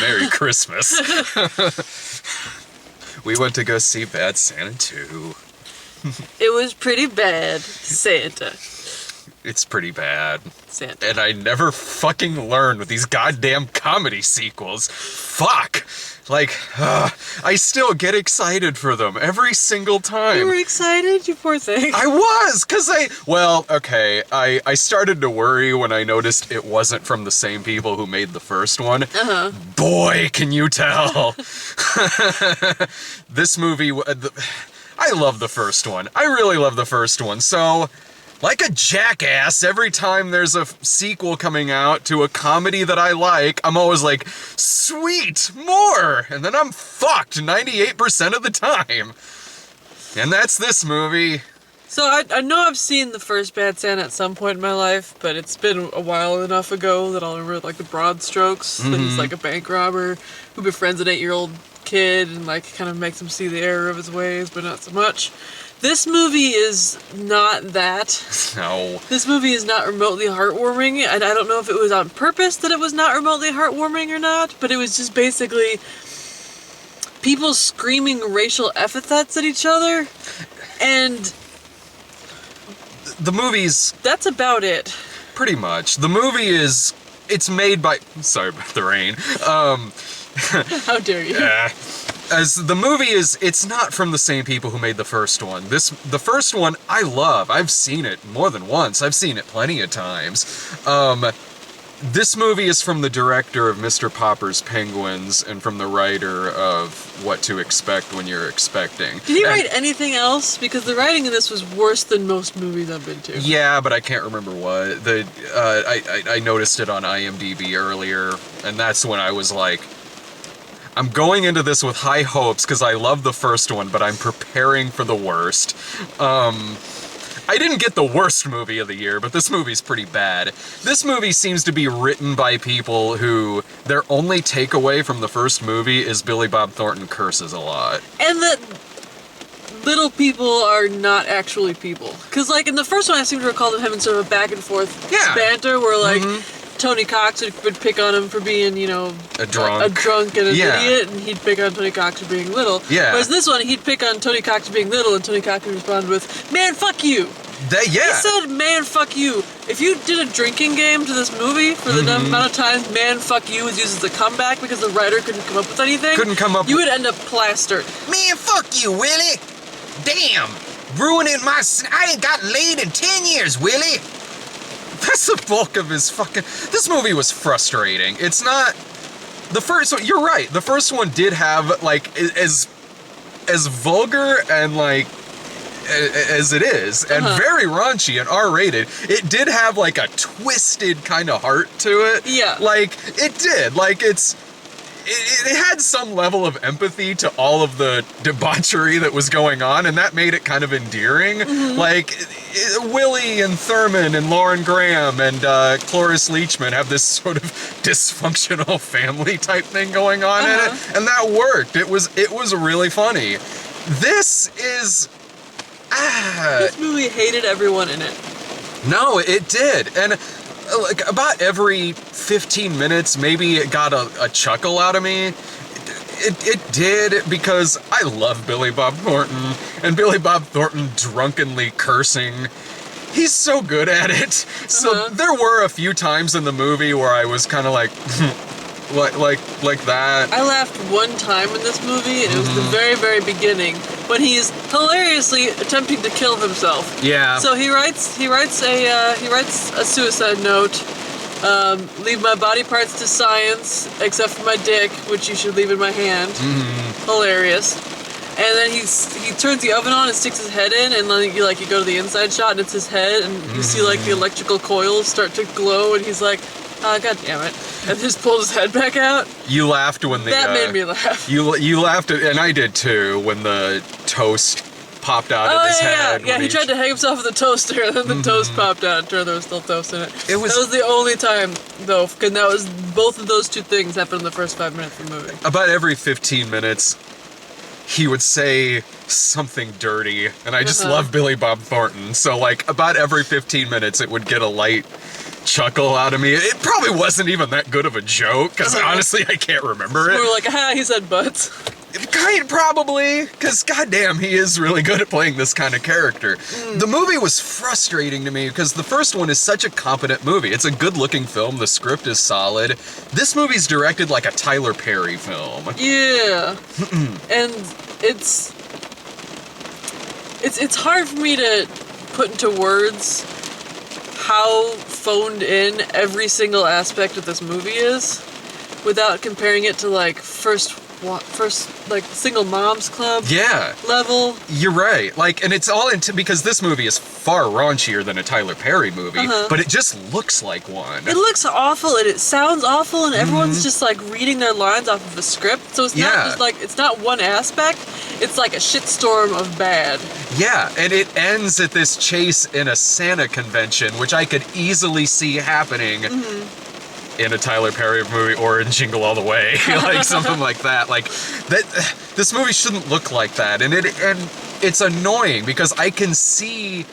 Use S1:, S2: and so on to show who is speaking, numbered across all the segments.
S1: Merry Christmas. We went to go see Bad Santa 2.
S2: It was pretty bad, Santa.
S1: It's pretty bad.
S2: Santa.
S1: And I never fucking learned with these goddamn comedy sequels. Fuck! Like, I still get excited for them every single time.
S2: You were excited? You poor thing.
S1: I was, because I started to worry when I noticed it wasn't from the same people who made the first one.
S2: Uh-huh.
S1: Boy, can you tell. This movie, I love the first one. I really love the first one, so... Like a jackass, every time there's a sequel coming out to a comedy that I like, I'm always like, sweet, more! And then I'm fucked 98% of the time. And that's this movie.
S2: So I know I've seen the first Bad Santa at some point in my life, but it's been a while enough ago that I'll remember like the broad strokes. That he's like a bank robber who befriends an 8-year-old kid and like kind of makes him see the error of his ways, but not so much. This movie is not that.
S1: No.
S2: This movie is not remotely heartwarming, and I don't know if it was on purpose that it was not remotely heartwarming or not, but it was just basically people screaming racial epithets at each other, and
S1: the movie's...
S2: That's about it.
S1: Pretty much. The movie is... It's made by... Sorry about the rain.
S2: How dare you?
S1: As the movie is, it's not from the same people who made the first one. The first one, I love. I've seen it more than once. I've seen it plenty of times. This movie is from the director of Mr. Popper's Penguins and from the writer of What to Expect When You're Expecting.
S2: Did he write anything else? Because the writing in this was worse than most movies I've been to.
S1: Yeah, but I can't remember what. I noticed it on IMDb earlier, and that's when I was like, I'm going into this with high hopes because I love the first one, but I'm preparing for the worst. I didn't get the worst movie of the year, but this movie's pretty bad. This movie seems to be written by people who their only takeaway from the first movie is Billy Bob Thornton curses a lot.
S2: And that little people are not actually people. Because, like, in the first one, I seem to recall them having sort of a back and forth banter where, like, Tony Cox would pick on him for being, you know,
S1: a drunk
S2: and an idiot, and he'd pick on Tony Cox for being little.
S1: Yeah.
S2: Whereas this one, he'd pick on Tony Cox for being little, and Tony Cox would respond with, "Man, fuck you." He said, "Man, fuck you." If you did a drinking game to this movie for the amount of times "man, fuck you" was used as a comeback because the writer couldn't come up with anything, you would end up plastered.
S3: Man, fuck you, Willie. Damn, ruining my... I ain't got laid in 10 years, Willie.
S1: That's the bulk of his fucking... This movie was frustrating. It's not... The first one... You're right. The first one did have, like, as vulgar and, like, as it is, and very raunchy and R-rated, it did have, like, a twisted kind of heart to it.
S2: Yeah.
S1: Like, it did. Like, it had some level of empathy to all of the debauchery that was going on, and that made it kind of endearing. Like, Willie and Thurman and Lauren Graham and Cloris Leachman have this sort of dysfunctional family type thing going on in it, and that worked. It was really funny. This is...
S2: This movie hated everyone in it.
S1: No, it did, and... Like, about every 15 minutes, maybe it got a chuckle out of me. It did, because I love Billy Bob Thornton, and Billy Bob Thornton drunkenly cursing. He's so good at it. So there were a few times in the movie where I was kind of like, like that.
S2: I laughed one time in this movie, and it was the very, very beginning, when he's hilariously attempting to kill himself.
S1: Yeah.
S2: So he writes a suicide note. Leave my body parts to science, except for my dick, which you should leave in my hand. Hilarious. And then he turns the oven on and sticks his head in, and then you go to the inside shot, and it's his head, and you see like the electrical coils start to glow, and he's like, "Oh, God damn it!" And just pulled his head back out.
S1: You laughed when
S2: that made me laugh.
S1: You laughed, and I did too, when the toast popped out of his head.
S2: Yeah, he tried to hang himself with the toaster, and then the toast popped out, and turned out there was still toast in it. That was the only time, though, because that was both of those two things happened in the first 5 minutes of the movie.
S1: About every 15 minutes, he would say something dirty, and I just love Billy Bob Thornton, so like about every 15 minutes it would get a light chuckle out of me. It probably wasn't even that good of a joke, because honestly, I can't remember it.
S2: We were like, he said butts.
S1: Probably, because goddamn, he is really good at playing this kind of character. The movie was frustrating to me because the first one is such a competent movie. It's a good-looking film. The script is solid. This movie's directed like a Tyler Perry film.
S2: Yeah, and it's hard for me to put into words how phoned in every single aspect of this movie is, without comparing it to like first like single moms club level. You're
S1: right. Like, and it's all into, because this movie is far raunchier than a Tyler Perry movie, but it just looks like one.
S2: It looks awful and it sounds awful, and everyone's just like reading their lines off of a script. So it's not just like, it's not one aspect, it's like a shitstorm of bad.
S1: Yeah, and it ends at this chase in a Santa convention, which I could easily see happening in a Tyler Perry movie or in Jingle All the Way, like something like that. Like that, this movie shouldn't look like that, and it's annoying because I can see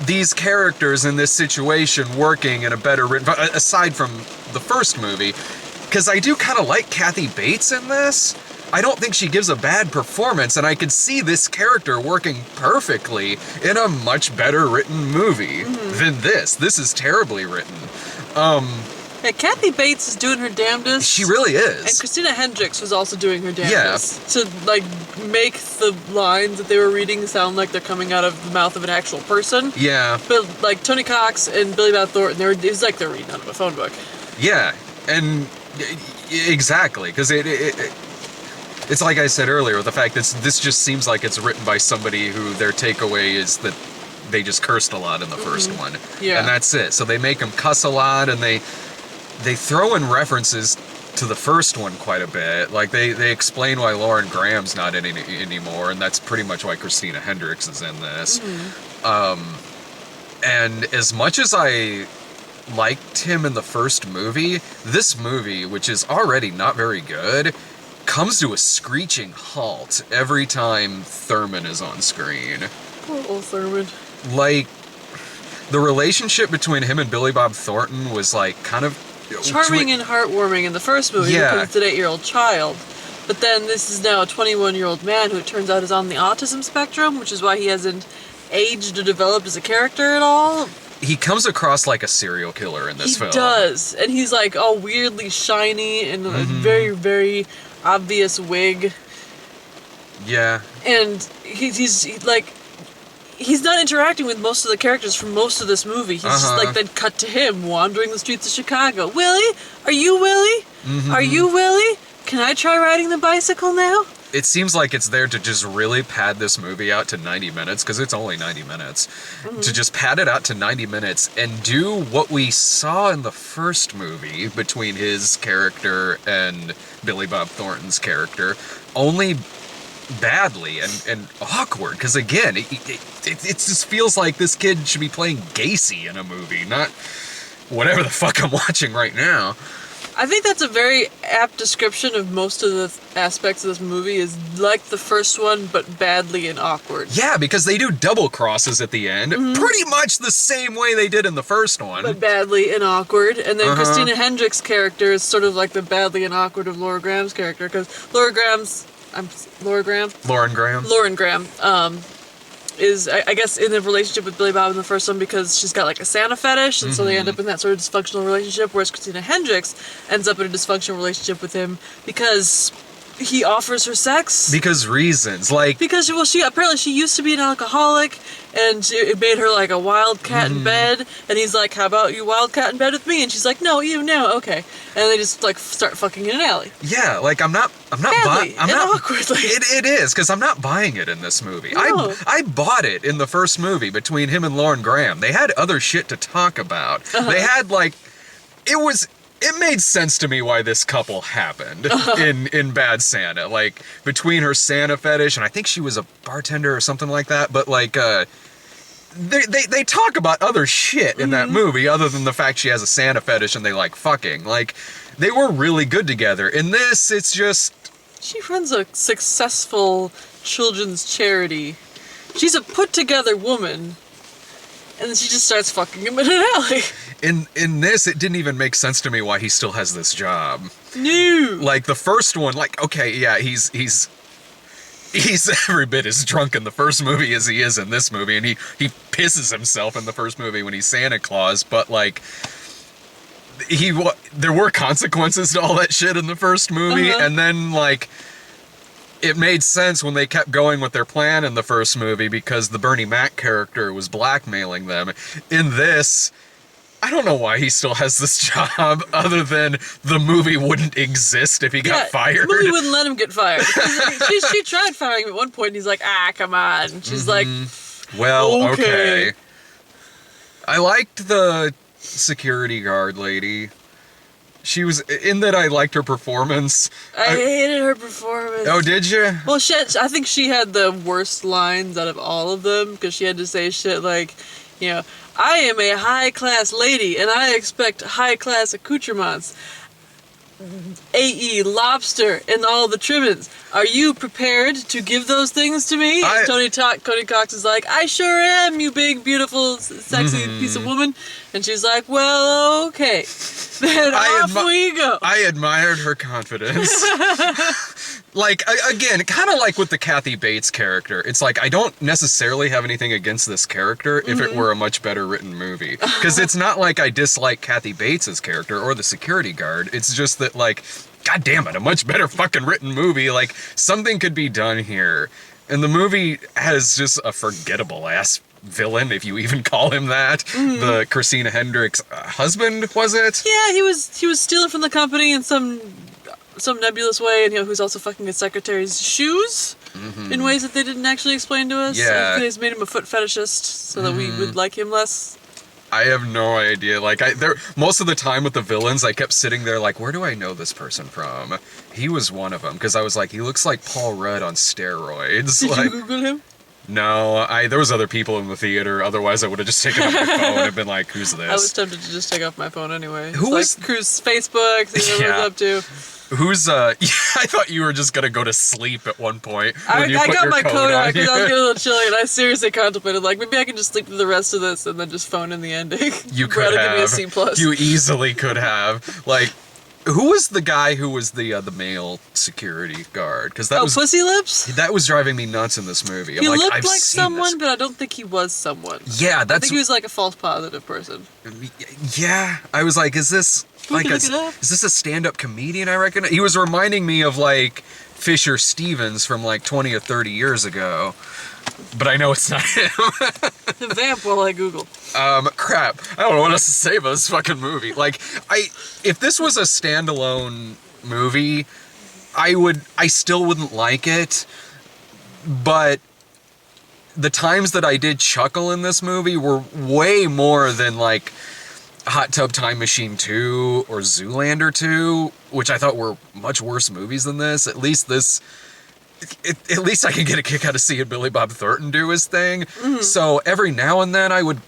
S1: these characters in this situation working in a better written, aside from the first movie, because I do kind of like Kathy Bates in this. I don't think she gives a bad performance, and I could see this character working perfectly in a much better written movie than this. This is terribly written.
S2: Yeah, Kathy Bates is doing her damnedest.
S1: She really is.
S2: And Christina Hendricks was also doing her damnedest to like make the lines that they were reading sound like they're coming out of the mouth of an actual person.
S1: Yeah.
S2: But like Tony Cox and Billy Bob Thornton, it was like they're reading out of a phone book.
S1: Yeah, and exactly, because it's like I said earlier, the fact that this just seems like it's written by somebody who their takeaway is that they just cursed a lot in the first one. Yeah. And that's it. So they make them cuss a lot, and they throw in references to the first one quite a bit. Like they explain why Lauren Graham's not in it anymore, and that's pretty much why Christina Hendricks is in this. And as much as I liked him in the first movie, this movie, which is already not very good, comes to a screeching halt every time Thurman is on screen.
S2: Poor old Thurman.
S1: Like, the relationship between him and Billy Bob Thornton was like kind of
S2: charming and heartwarming in the first movie because it's an 8-year-old child. But then this is now a 21-year-old man who it turns out is on the autism spectrum, which is why he hasn't aged or developed as a character at all.
S1: He comes across like a serial killer in this film.
S2: He does. And he's like all weirdly shiny and a very, very obvious wig.
S1: Yeah.
S2: And he's like, he's not interacting with most of the characters from most of this movie. He's just like then cut to him wandering the streets of Chicago. Willie? Are you Willie? Are you Willie? Can I try riding the bicycle now?
S1: It seems like it's there to just really pad this movie out to 90 minutes, because it's only 90 minutes. To just pad it out to 90 minutes and do what we saw in the first movie between his character and Billy Bob Thornton's character, only badly and awkward, because again, it just feels like this kid should be playing Gacy in a movie, not whatever the fuck I'm watching right now.
S2: I think that's a very apt description of most of the aspects of this movie, is like the first one, but badly and awkward.
S1: Yeah, because they do double crosses at the end, pretty much the same way they did in the first one.
S2: But badly and awkward. And then Christina Hendricks' character is sort of like the badly and awkward of Laura Graham's character, because Lauren Graham is, I guess, in a relationship with Billy Bob in the first one because she's got like a Santa fetish, and so they end up in that sort of dysfunctional relationship, whereas Christina Hendricks ends up in a dysfunctional relationship with him because he offers her sex.
S1: Because reasons, like...
S2: Because, well, she used to be an alcoholic, and it made her like a wildcat in bed, and he's like, how about you wildcat in bed with me? And she's like, no, okay. And they just like start fucking in an alley.
S1: Yeah, like I'm not
S2: badly and awkwardly.
S1: It is, because I'm not buying it in this movie.
S2: No.
S1: I bought it in the first movie between him and Lauren Graham. They had other shit to talk about. They had like... It made sense to me why this couple happened in Bad Santa. Like, between her Santa fetish, and I think she was a bartender or something like that, but like, they talk about other shit in that movie other than the fact she has a Santa fetish and they like fucking. Like, they were really good together. In this, it's just...
S2: She runs a successful children's charity. She's a put-together woman. And then she just starts fucking him in an alley.
S1: In this, it didn't even make sense to me why he still has this job.
S2: No.
S1: Like the first one, like okay, yeah, he's every bit as drunk in the first movie as he is in this movie, and he pisses himself in the first movie when he's Santa Claus, but like there were consequences to all that shit in the first movie, and then like it made sense when they kept going with their plan in the first movie because the Bernie Mac character was blackmailing them. In this, I don't know why he still has this job other than the movie wouldn't exist if he got fired.
S2: The movie wouldn't let him get fired. She tried firing him at one point, and he's like, come on. And she's like,
S1: well, okay. I liked the security guard lady. She was, in that I liked her performance.
S2: I hated her performance.
S1: Oh, did you?
S2: Well, I think she had the worst lines out of all of them, because she had to say shit like, I am a high-class lady, and I expect high-class accoutrements. A.E. lobster and all the trimmings. Are you prepared to give those things to me? Tony Cox is like, I sure am, you big, beautiful, sexy piece of woman. And she's like, well, okay. Then off we go.
S1: I admired her confidence. Like, again, kind of like with the Kathy Bates character. It's like, I don't necessarily have anything against this character if it were a much better written movie. Because it's not like I dislike Kathy Bates' character or the security guard. It's just that, like, God damn it, a much better fucking written movie. Like, something could be done here. And the movie has just a forgettable ass villain, if you even call him that. The Christina Hendricks husband, was it?
S2: Yeah, he was stealing from the company in some nebulous way, and who's also fucking his secretary's shoes in ways that they didn't actually explain to us.
S1: Yeah.
S2: They just made him a foot fetishist so that we would like him less.
S1: I have no idea. Like, most of the time with the villains, I kept sitting there like, where do I know this person from? He was one of them, because I was like, he looks like Paul Rudd on steroids.
S2: Did
S1: like,
S2: you Google him?
S1: No, there was other people in the theater. Otherwise, I would have just taken off my phone and been like, who's this?
S2: I was tempted to just take off my phone anyway.
S1: Who was
S2: Cruz Facebook? See what up to.
S1: Who's I thought you were just gonna go to sleep at one point.
S2: I got my coat on because I was getting a little chilly, and I seriously contemplated, like, maybe I can just sleep through the rest of this and then just phone in the ending.
S1: You could have.
S2: Give me a C+.
S1: You easily could have. Like, who was the guy who was the male security guard? Because that was
S2: Pussy Lips.
S1: That was driving me nuts in this movie.
S2: He looked like someone, but I don't think he was someone.
S1: Yeah,
S2: I think he was like a false positive person.
S1: Yeah, I was like, is this a stand-up comedian? I reckon he was reminding me of like Fisher Stevens from like 20 or 30 years ago, but I know it's not him.
S2: The vamp while I Google.
S1: Crap. I don't know what else to say about this fucking movie. Like, if this was a standalone movie, I still wouldn't like it, but the times that I did chuckle in this movie were way more than like Hot Tub Time Machine 2 or Zoolander 2, which I thought were much worse movies than this. At least I can get a kick out of seeing Billy Bob Thornton do his thing. So every now and then I would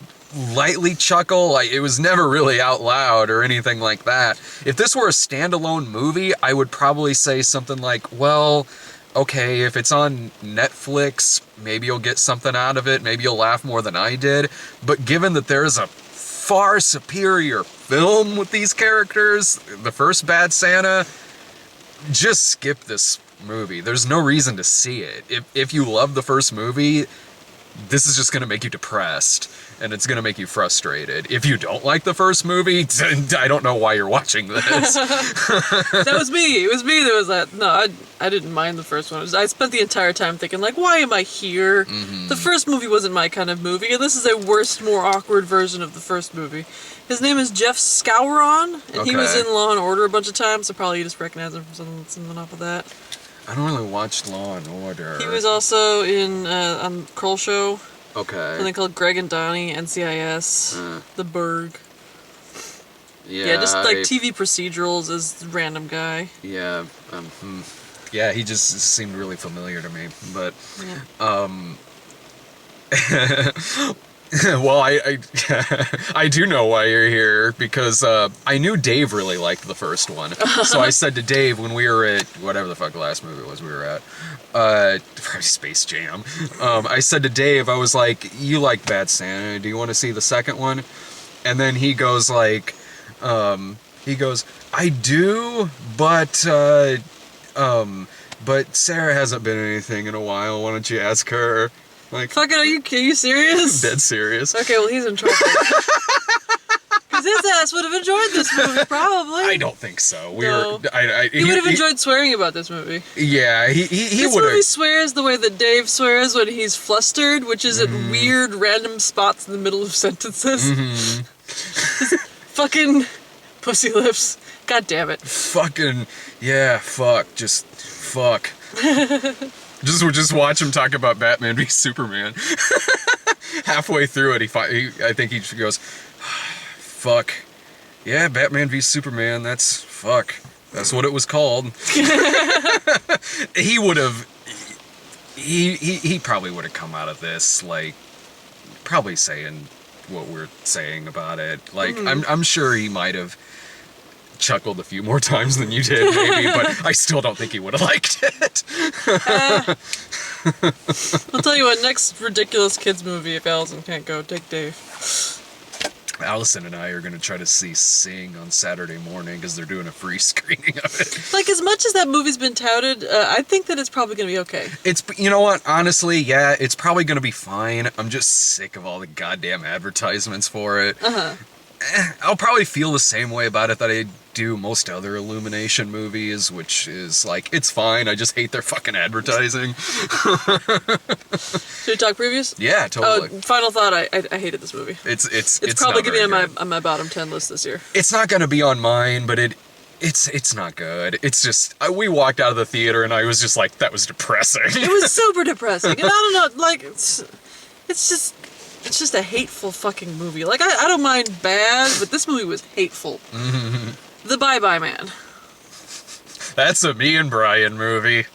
S1: lightly chuckle. Like, it was never really out loud or anything like that. If this were a standalone movie, I would probably say something like, well, okay, if it's on Netflix, maybe you'll get something out of it. Maybe you'll laugh more than I did. But given that there is a far superior film with these characters, the first Bad Santa, just skip this movie. There's no reason to see it. If you love the first movie, this is just going to make you depressed, and it's going to make you frustrated. If you don't like the first movie, I don't know why you're watching this.
S2: That was me. It was me that was that. No, I didn't mind the first one. I spent the entire time thinking, like, why am I here? The first movie wasn't my kind of movie, and this is a worse, more awkward version of the first movie. His name is Jeff Scowron, and he was in Law and Order a bunch of times, so probably you just recognize him from something off of that.
S1: I don't really watch Law and Order.
S2: He was also in on Kroll Show.
S1: Okay.
S2: Something called Greg and Donnie, NCIS, The Berg.
S1: Yeah,
S2: just like TV procedurals as random guy.
S1: Yeah. Yeah, he just seemed really familiar to me. But, Well, I do know why you're here, because I knew Dave really liked the first one. So I said to Dave when we were at whatever the fuck the last movie was we were at, probably Space Jam. I said to Dave, I was like, "You like Bad Santa? Do you want to see the second one?" And then he goes like, "I do, but Sarah hasn't been anything in a while. Why don't you ask her?" Like,
S2: Fucking, are you serious?
S1: dead serious.
S2: Okay, well, he's in trouble. Because his ass would have enjoyed this movie, probably.
S1: I don't think so.
S2: No. He would have enjoyed swearing about this movie.
S1: Yeah, he
S2: This
S1: would
S2: movie
S1: have.
S2: swears the way that Dave swears when he's flustered, which is at weird, random spots in the middle of sentences. Fucking pussy lips. God damn it.
S1: Fucking yeah, fuck, just fuck. Just watch him talk about Batman v Superman. Halfway through it, I think he goes, "Fuck, yeah, Batman v Superman. That's fuck. That's what it was called." He would have. He probably would have come out of this like probably saying what we're saying about it. Like I'm sure he might have chuckled a few more times than you did, maybe, but I still don't think he would have liked it.
S2: I'll tell you what, next ridiculous kids movie, if Allison can't go, take Dave.
S1: Allison and I are going to try to see Sing on Saturday morning because they're doing a free screening of it.
S2: Like, as much as that movie's been touted, I think that it's probably going to be okay.
S1: It's, you know what, honestly, yeah, it's probably going to be fine. I'm just sick of all the goddamn advertisements for it. I'll probably feel the same way about it that I do most other Illumination movies, which is like, it's fine, I just hate their fucking advertising.
S2: Should we talk previews?
S1: Yeah, totally.
S2: Final thought, I hated this movie.
S1: It's
S2: probably
S1: not
S2: going to be
S1: very good.
S2: on my bottom 10 list this year.
S1: It's not going to be on mine, but it's not good. It's just, we walked out of the theater and I was just like, that was depressing.
S2: It was super depressing. And I don't know, like, it's just a hateful fucking movie. Like, I don't mind bad, but this movie was hateful. The Bye Bye Man.
S1: That's a me and Brian movie.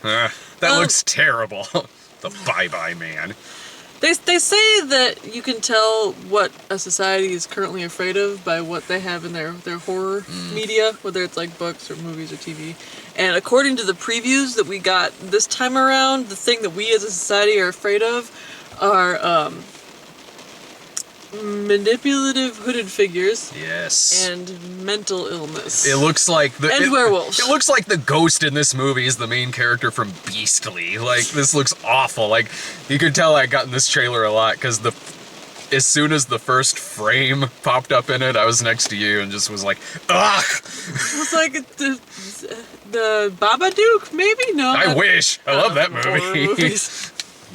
S1: That looks terrible. The Bye Bye Man.
S2: They say that you can tell what a society is currently afraid of by what they have in their horror media, whether it's like books or movies or TV. And according to the previews that we got this time around, the thing that we as a society are afraid of are manipulative hooded figures.
S1: Yes.
S2: And mental illness.
S1: It looks like
S2: werewolves.
S1: It looks like the ghost in this movie is the main character from Beastly. Like, this looks awful. Like, you could tell I got in this trailer a lot because as soon as the first frame popped up in it, I was next to you and just was like, ugh!
S2: It's like the Babadook, maybe? No.
S1: I wish. I love that
S2: horror
S1: movie.
S2: movies.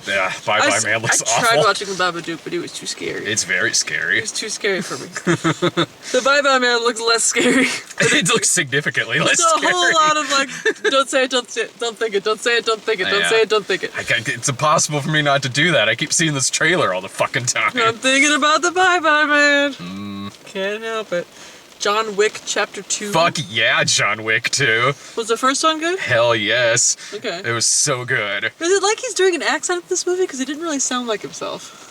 S1: Yeah, Bye Bye Man looks awful.
S2: I tried watching the Babadook, but it was too scary.
S1: It's very scary.
S2: It was too scary for me. The Bye Bye Man looks less scary.
S1: It looks significantly less
S2: There's a
S1: scary.
S2: whole lot of like, don't say it, don't say it, don't think it, don't say it, don't think it, don't say it, don't think it.
S1: It's impossible for me not to do that. I keep seeing this trailer all the fucking time.
S2: I'm thinking about the Bye Bye Man. Can't help it. John Wick Chapter 2.
S1: Fuck yeah, John Wick 2.
S2: Was the first one good?
S1: Hell yes.
S2: Okay.
S1: It was so good.
S2: Is it like he's doing an accent in this movie? Because he didn't really sound like himself.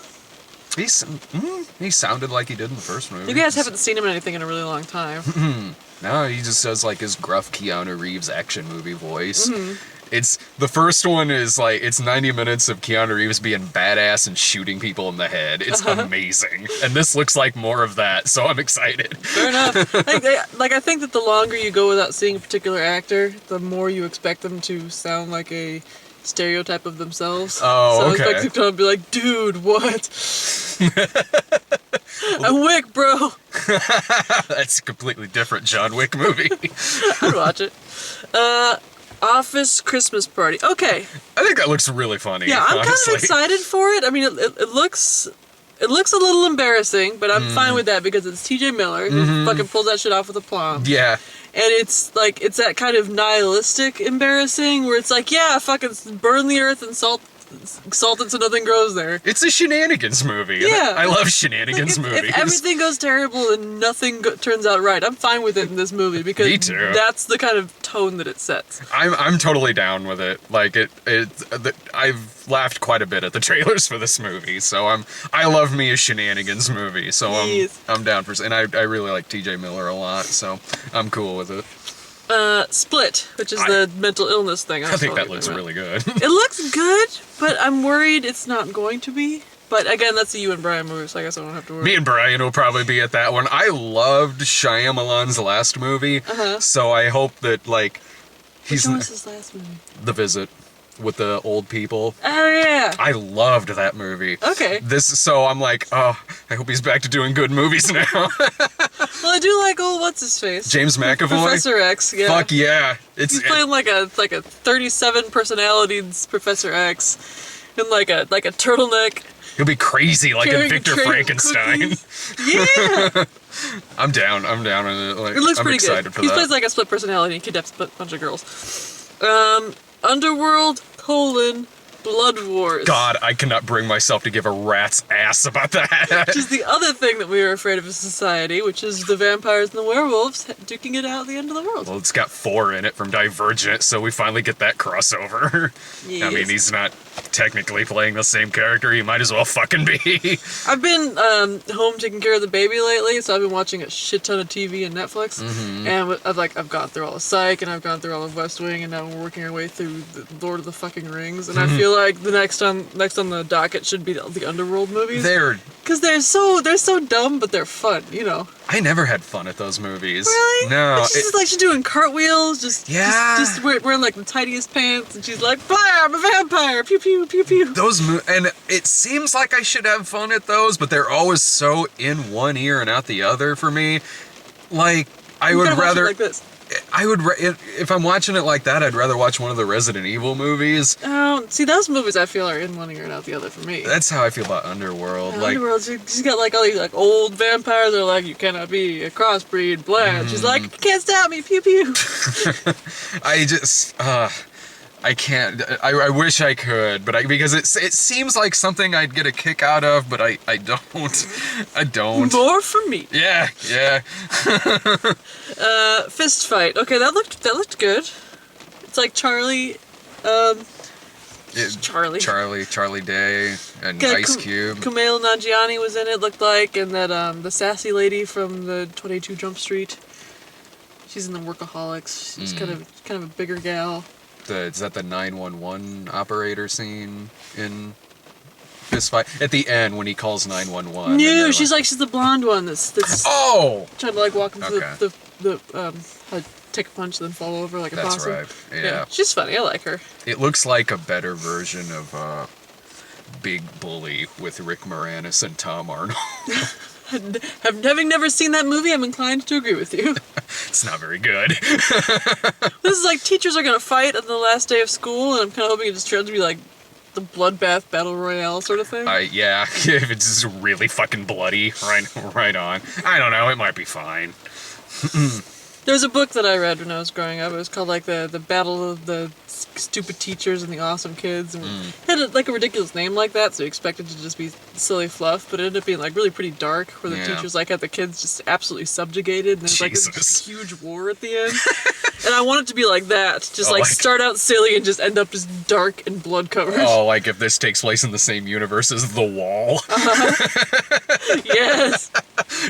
S1: He sounded like he did in the first movie.
S2: You guys haven't seen him in anything in a really long time.
S1: No, he just does like his gruff Keanu Reeves action movie voice. It's the first one is like it's 90 minutes of Keanu Reeves being badass and shooting people in the head. It's amazing, and this looks like more of that. So I'm excited.
S2: Fair enough. I think that the longer you go without seeing a particular actor, the more you expect them to sound like a stereotype of themselves.
S1: Oh,
S2: so
S1: okay.
S2: I expect them to be like, dude, what? I'm Wick, bro.
S1: That's a completely different John Wick movie.
S2: I'd watch it. Office Christmas Party. Okay.
S1: I think that looks really funny.
S2: Yeah, I'm
S1: honestly.
S2: kind of excited for it. I mean, it looks a little embarrassing, but I'm fine with that because it's T.J. Miller who fucking pulls that shit off with aplomb.
S1: Yeah.
S2: And it's like, it's that kind of nihilistic embarrassing where it's like, yeah, fucking burn the earth and salt salted so nothing grows there.
S1: It's a shenanigans movie.
S2: Yeah.
S1: I love shenanigans
S2: Like,
S1: movies.
S2: if everything goes terrible and nothing turns out right, I'm fine with it in this movie because
S1: Me too.
S2: that's the kind of tone that it sets.
S1: I'm totally down with it. Like I've laughed quite a bit at the trailers for this movie, so I love me a shenanigans movie. So
S2: Yes.
S1: I'm down for, and I really like T.J. Miller a lot, so I'm cool with it.
S2: Split, which is the mental illness thing.
S1: I think that looks really good.
S2: It looks good, but I'm worried it's not going to be. But again, that's a you and Brian movie, so I guess I don't have to worry.
S1: Me and Brian will probably be at that one. I loved Shyamalan's last movie, so I hope that like
S2: Which one was his last movie?
S1: The Visit with the old people.
S2: Oh yeah.
S1: I loved that movie.
S2: Okay.
S1: So I'm like, oh, I hope he's back to doing good movies now.
S2: Well, I do like old what's his face?
S1: James McAvoy.
S2: Professor X. Yeah.
S1: Fuck yeah!
S2: He's playing like a 37 personalities Professor X in like a turtleneck.
S1: He'll be crazy like a
S2: carrying
S1: Victor
S2: tray of
S1: Frankenstein.
S2: cookies. Yeah.
S1: I'm down with it. Like,
S2: It looks
S1: I'm
S2: pretty
S1: excited
S2: good.
S1: for
S2: He
S1: that.
S2: plays like a split personality and kidnaps a bunch of girls. Underworld, Blood Wars.
S1: God, I cannot bring myself to give a rat's ass about that.
S2: Which is the other thing that we are afraid of as a society, which is the vampires and the werewolves duking it out at the end of the world.
S1: Well, it's got 4 in it from Divergent, so we finally get that crossover. I mean,
S2: Yes.
S1: he's not technically playing the same character. He might as well fucking be.
S2: I've been home taking care of the baby lately, so I've been watching a shit ton of TV and Netflix. And I've gone through all of Psych, and I've gone through all of West Wing, and now we're working our way through the Lord of the fucking Rings. And I feel like the next on the docket should be the Underworld movies. Because they're so dumb, but they're fun, you know.
S1: I never had fun at those movies.
S2: Really?
S1: No.
S2: And she's like, she's doing cartwheels, just wearing like the tiniest pants, and she's like, "Blah, I'm a vampire, pew pew pew pew."
S1: And it seems like I should have fun at those, but they're always so in one ear and out the other for me. Like, I
S2: You
S1: would
S2: gotta watch it
S1: rather.
S2: like this.
S1: If I'm watching it like that, I'd rather watch one of the Resident Evil movies.
S2: Oh, see, those movies I feel are in one ear and out the other for me.
S1: That's how I feel about Underworld.
S2: Yeah,
S1: Like,
S2: Underworld, she's got like all these like old vampires. They're like, you cannot be a crossbreed, blah. She's like, you can't stop me, pew pew.
S1: I can't. I wish I could, but because it seems like something I'd get a kick out of, but I don't. I don't.
S2: More for me.
S1: Yeah.
S2: Fist fight. Okay, that looked good. It's like Charlie.
S1: Charlie Day and
S2: Yeah,
S1: Ice Cube.
S2: Kumail Nanjiani was in it. Looked like, and that the sassy lady from the 22 Jump Street. She's in the Workaholics. She's kind of a bigger gal.
S1: Is that the 911 operator scene in Fist Fight? At the end when he calls 911.
S2: No, she's the blonde one that's
S1: Oh!
S2: trying to like walk him through
S1: Okay.
S2: take a punch then fall over like a
S1: That's
S2: possum.
S1: right. Yeah.
S2: She's funny. I like her.
S1: It looks like a better version of Big Bully with Rick Moranis and Tom Arnold.
S2: Having never seen that movie, I'm inclined to agree with you.
S1: It's not very good.
S2: This is like teachers are gonna fight on the last day of school, and I'm kind of hoping it just turns to be like the bloodbath battle royale sort of thing.
S1: Yeah, if it's just really fucking bloody, right on. I don't know, it might be fine.
S2: There was a book that I read when I was growing up. It was called like the Battle of the Stupid Teachers and the Awesome Kids, and it had a ridiculous name like that, so you expected it to just be silly fluff, but it ended up being like really pretty dark, where the teachers like had the kids just absolutely subjugated, and there's like this huge war at the end. And I want it to be like that, just start out silly and just end up just dark and blood covered.
S1: Oh, like if this takes place in the same universe as The Wall.
S2: Yes.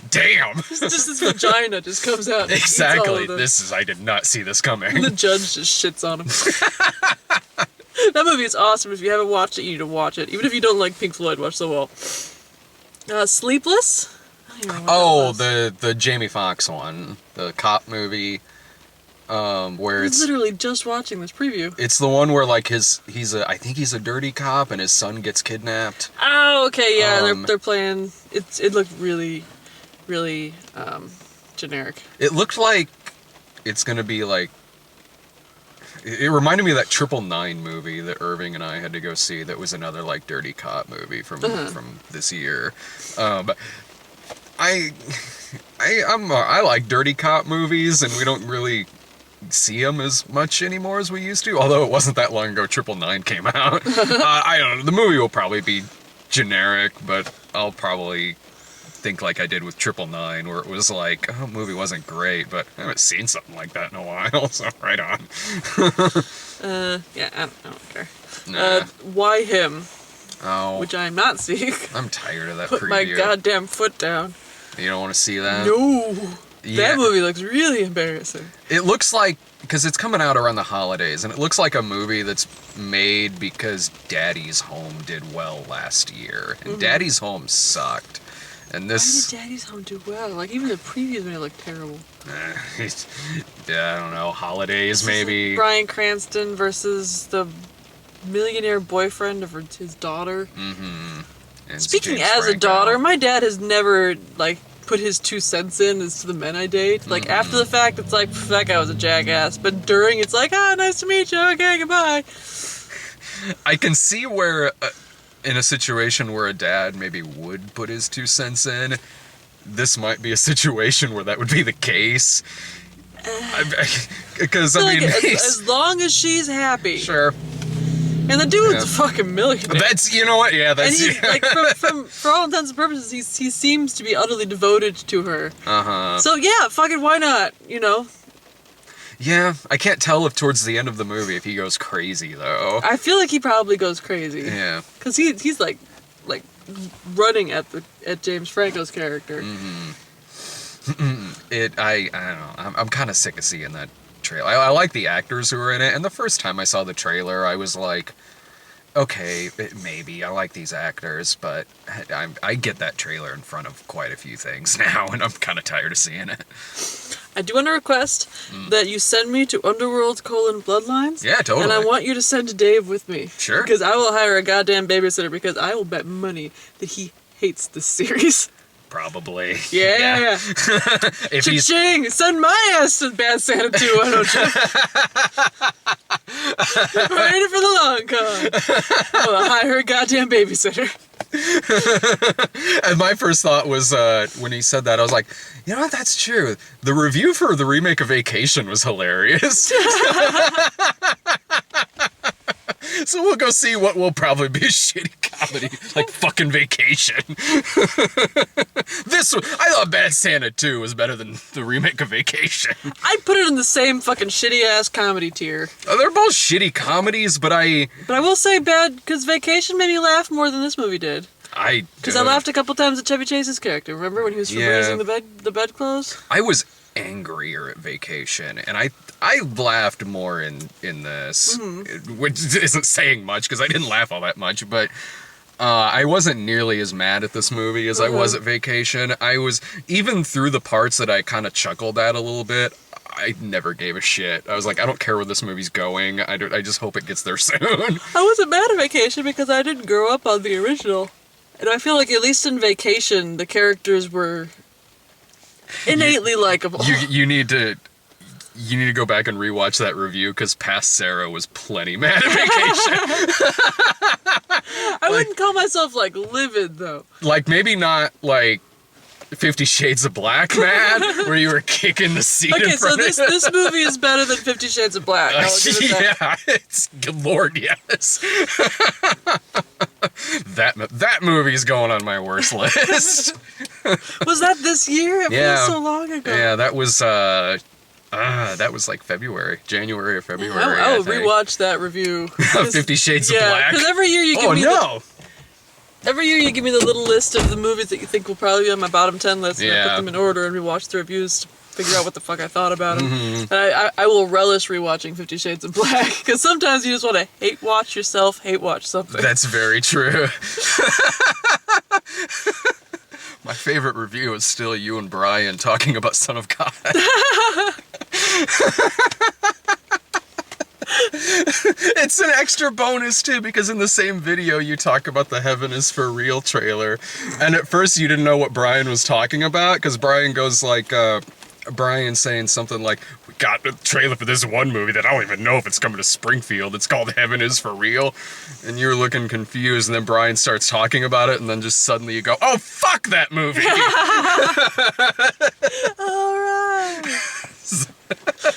S1: Damn.
S2: Just this vagina just comes out. And
S1: Exactly.
S2: eats all of them.
S1: I did not see this coming.
S2: The judge just shits on him. That movie is awesome. If you haven't watched it, you need to watch it. Even if you don't like Pink Floyd, watch The Wall. Sleepless? I don't even know what that was.
S1: The Jamie Foxx one, the cop movie, where
S2: I was literally just watching this preview.
S1: It's the one where like I think he's a dirty cop and his son gets kidnapped.
S2: Oh, okay, yeah, they're playing. It looked really, really generic.
S1: It looked like it's gonna be like. It reminded me of that 999 movie that Irving and I had to go see. That was another like dirty cop movie from this year. But I like dirty cop movies, and we don't really see them as much anymore as we used to. Although it wasn't that long ago 999 came out. I don't know. The movie will probably be generic, but I'll probably think like I did with 999, where it was like, oh, the movie wasn't great, but I haven't seen something like that in a while, so right on.
S2: Yeah, I don't care.
S1: Nah.
S2: Why him?
S1: Oh,
S2: Which I'm not seeing.
S1: I'm tired of that
S2: Put
S1: preview.
S2: my goddamn foot down.
S1: You don't want to see that?
S2: No.
S1: Yeah.
S2: That movie looks really embarrassing.
S1: It looks like, because it's coming out around the holidays, and it looks like a movie that's made because Daddy's Home did well last year, and Daddy's Home sucked. And this...
S2: Why did Daddy's Home do well? Like, even the previews made it look terrible.
S1: Yeah, I don't know, holidays
S2: This is
S1: maybe.
S2: Bryan Cranston versus the millionaire boyfriend of his daughter.
S1: Mm-hmm. And
S2: Speaking
S1: James
S2: as a
S1: Franco.
S2: daughter, my dad has never, like, put his 2 cents in as to the men I date. Like, after the fact, it's like, that guy was a jackass. But during, it's like, nice to meet you. Okay, goodbye.
S1: I can see where, in a situation where a dad maybe would put his 2 cents in, this might be a situation where that would be the case. Because, I mean...
S2: Like, as long as she's happy.
S1: Sure.
S2: And the dude's
S1: Yeah.
S2: a fucking millionaire.
S1: That's, you know what? Yeah,
S2: and
S1: that's...
S2: he's, like, for all intents and purposes, he seems to be utterly devoted to her.
S1: Uh-huh.
S2: So, yeah, fucking why not, you know?
S1: Yeah, I can't tell if towards the end of the movie if he goes crazy, though.
S2: I feel like he probably goes crazy.
S1: Yeah.
S2: Because he's like running at James Franco's character.
S1: I don't know. I'm kind of sick of seeing that trailer. I like the actors who are in it, and the first time I saw the trailer, I was like, okay, maybe I like these actors, but I get that trailer in front of quite a few things now, and I'm kind of tired of seeing it.
S2: I do want to request that you send me to Underworld : Bloodlines.
S1: Yeah, totally.
S2: And I want you to send Dave with me.
S1: Sure.
S2: Because I will hire a goddamn babysitter because I will bet money that he hates this series.
S1: Probably.
S2: Yeah.
S1: If he's
S2: Cha-ching! Send my ass to Bad Santa 2, why don't you? We're in it for the long con. I'll hire a goddamn babysitter.
S1: And my first thought was, when he said that, I was like, you know what, that's true. The review for the remake of Vacation was hilarious. So we'll go see what will probably be a shitty comedy, like fucking Vacation. I thought Bad Santa 2 was better than the remake of Vacation.
S2: I'd put it in the same fucking shitty-ass comedy tier.
S1: They're both shitty comedies, but I
S2: will say bad, because Vacation made me laugh more than this movie did. Because I laughed a couple times at Chevy Chase's character. Remember when he was raising the bedclothes?
S1: I was angrier at Vacation, and I laughed more in this, which isn't saying much because I didn't laugh all that much, but I wasn't nearly as mad at this movie as I was at Vacation. I was, even through the parts that I kind of chuckled at a little bit, I never gave a shit. I was like, I don't care where this movie's going. I just hope it gets there soon.
S2: I wasn't mad at Vacation because I didn't grow up on the original. And I feel like at least in Vacation, the characters were innately likable.
S1: You need to go back and rewatch that review because past Sarah was plenty mad at Vacation.
S2: I wouldn't call myself, like, livid, though.
S1: Like, maybe not, like, 50 Shades of Black mad, where you were kicking the seat
S2: Okay,
S1: in
S2: so
S1: front
S2: this
S1: of
S2: this movie is better than 50 Shades of Black. I'll give it that.
S1: Yeah, it's, good lord, yes. That movie's going on my worst list.
S2: Was that this year? It
S1: Yeah.
S2: feels so long ago.
S1: Yeah, that was like January or February.
S2: I will
S1: think.
S2: rewatch that review.
S1: 50 Shades of
S2: Yeah,
S1: Black.
S2: because every year you give me every year you give me the little list of the movies that you think will probably be on my bottom 10 list, and I put
S1: Yeah.
S2: them in order and rewatch the reviews to figure out what the fuck I thought about them.
S1: Mm-hmm.
S2: And I will relish rewatching 50 Shades of Black, because sometimes you just want to hate watch yourself, hate watch something.
S1: That's very true. My favorite review is still you and Brian talking about Son of God. It's an extra bonus too, because in the same video you talk about the Heaven is for Real trailer, and at first you didn't know what Brian was talking about, because Brian goes like, Brian's saying something like, we got a trailer for this one movie that I don't even know if it's coming to Springfield, it's called Heaven is for Real, and you're looking confused, and then Brian starts talking about it, and then just suddenly you go, oh fuck that movie!
S2: Alright.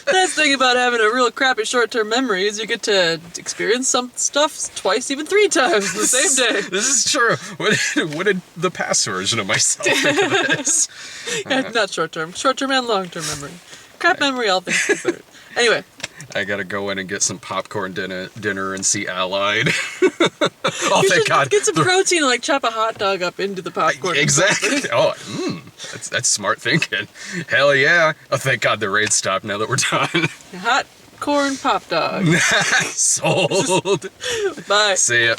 S2: That's the thing thing about having a real crappy short-term memory is you get to experience some stuff twice, even 3 times the same day.
S1: This is true. What did the past version of myself think of this?
S2: Yeah, not short-term and long-term memory. Crap memory, all things considered. Anyway.
S1: I gotta go in and get some popcorn dinner and see Allied. Oh, thank God.
S2: Get some protein and like chop a hot dog up into the popcorn.
S1: Exactly. Oh, that's smart thinking. Hell yeah. Oh, thank God the raid stopped now that we're done.
S2: Hot corn pop dog.
S1: Sold.
S2: Bye.
S1: See ya.